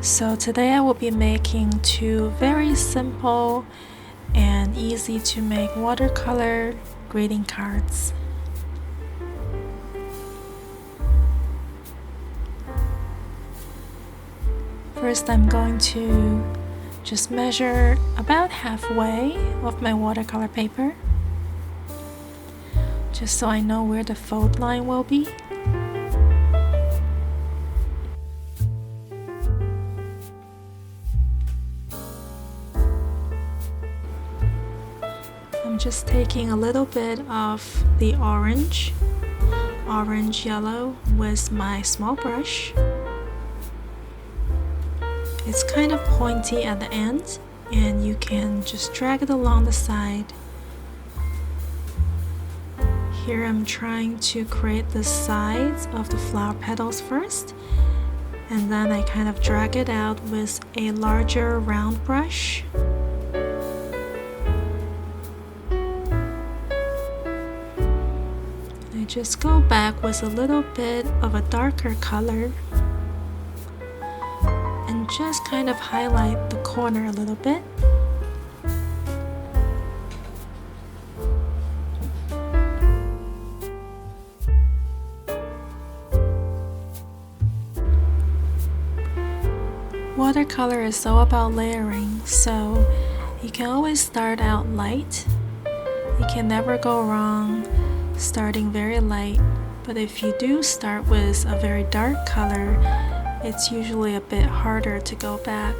So today I will be making two very simple and easy to make watercolor greeting cards. First, I'm going to just measure about halfway of my watercolor paper, just so I know where the fold line will be. I'm just taking a little bit of the orange yellow with my small brush. It's kind of pointy at the end, and you can just drag it along the side. Here I'm trying to create the sides of the flower petals first, and then I kind of drag it out with a larger round brush. I just go back with a little bit of a darker color and just kind of highlight the corner a little bit. Watercolor is all about layering, so you can always start out light. You can never go wrong starting very light, but if you do start with a very dark color, it's usually a bit harder to go back.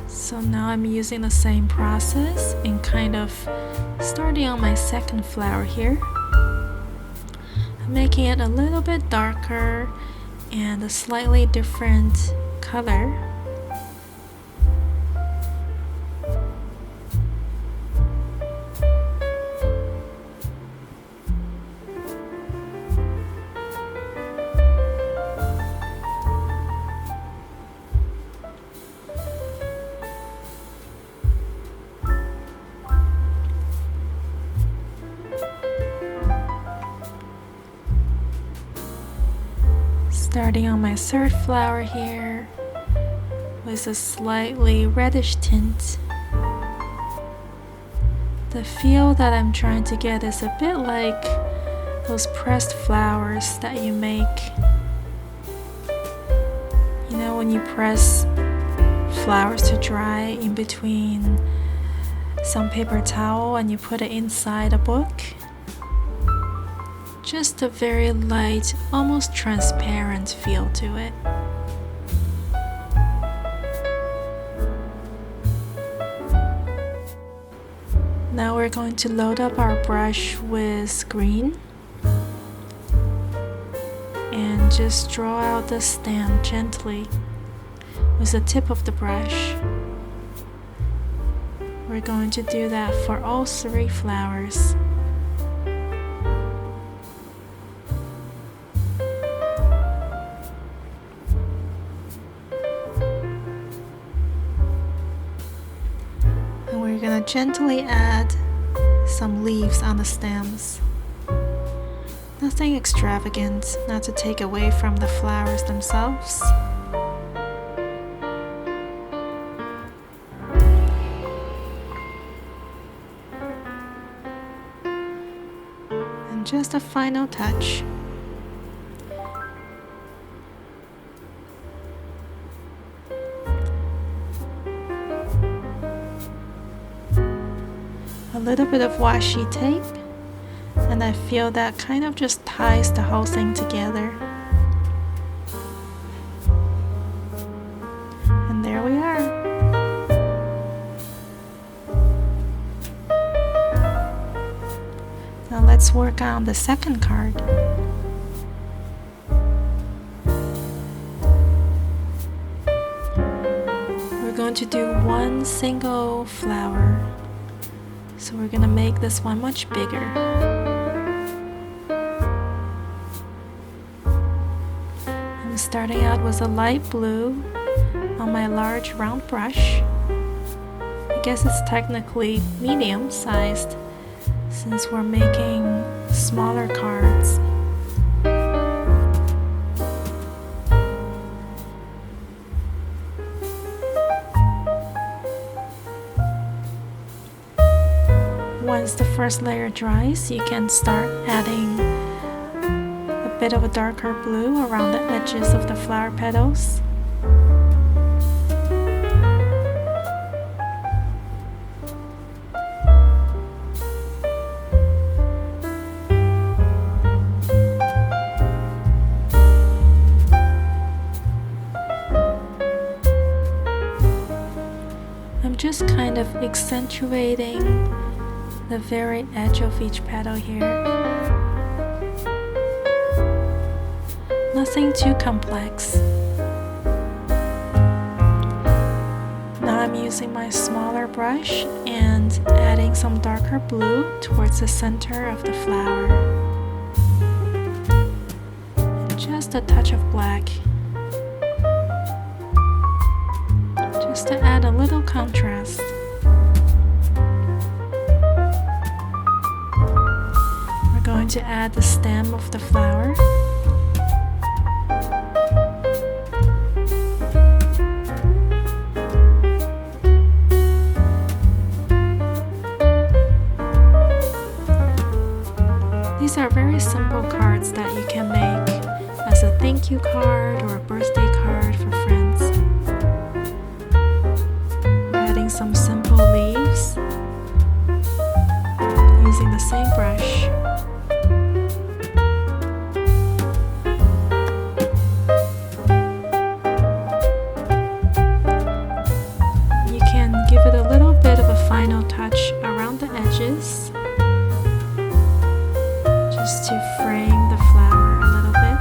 So now I'm using the same process and kind of starting on my second flower here. I'm making it a little bit darker and a slightly different color. Starting on my third flower here with a slightly reddish tint. The feel that I'm trying to get is a bit like those pressed flowers that you make. You know, when you press flowers to dry in between some paper towel and you put it inside a book. Just a very light, almost transparent feel to it. Now we're going to load up our brush with green and just draw out the stem gently with the tip of the brush. We're going to do that for all three flowers. We're going to gently add some leaves on the stems. Nothing extravagant, not to take away from the flowers themselves. And just a final touch. A little bit of washi tape, and I feel that kind of just ties the whole thing together. And there we are. Now let's work on the second card. We're going to do one single flower. So we're gonna make this one much bigger. I'm starting out with a light blue on my large round brush. I guess it's technically medium sized, since we're making smaller cards. Once the first layer dries, you can start adding a bit of a darker blue around the edges of the flower petals. I'm just kind of accentuating the very edge of each petal here. Nothing too complex. Now I'm using my smaller brush and adding some darker blue towards the center of the flower. And just a touch of black, just to add a little contrast. Going to add the stem of the flower. These are very simple cards that you can make as a thank you card or a birthday card for friends. We're adding some simple leaves using the same brush. Give it a little bit of a final touch around the edges, just to frame the flower a little bit.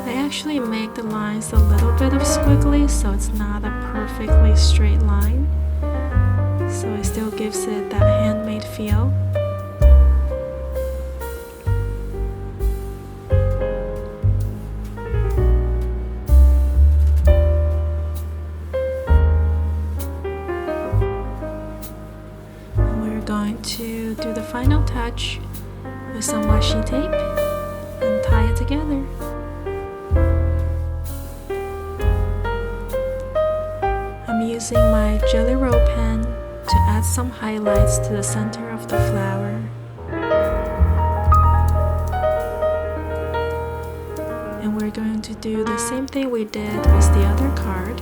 I actually make the lines a little bit of squiggly, so it's not a perfectly straight line. So it still gives it that handmade feel. And we're going to do the final touch with some washi tape and tie it together. I'm using my Jelly Roll pen to add some highlights to the center of the flower. And we're going to do the same thing we did with the other card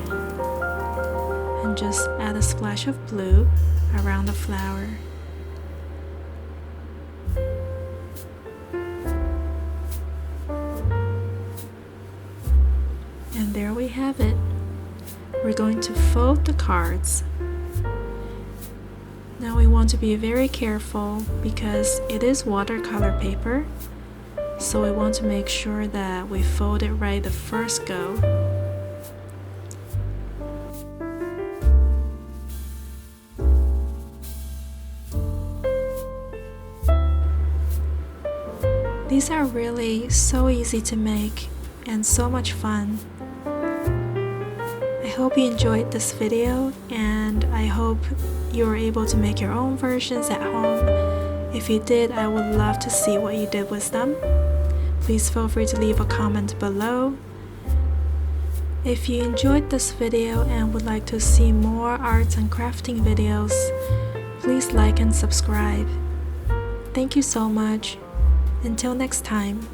and just add a splash of blue around the flower. And there we have it. We're going to fold the cards. Now we want to be very careful because it is watercolor paper, so we want to make sure that we fold it right the first go. These are really so easy to make and so much fun. I hope you enjoyed this video, and I hope you were able to make your own versions at home. If you did, I would love to see what you did with them. Please feel free to leave a comment below. If you enjoyed this video and would like to see more arts and crafting videos, please like and subscribe. Thank you so much. Until next time.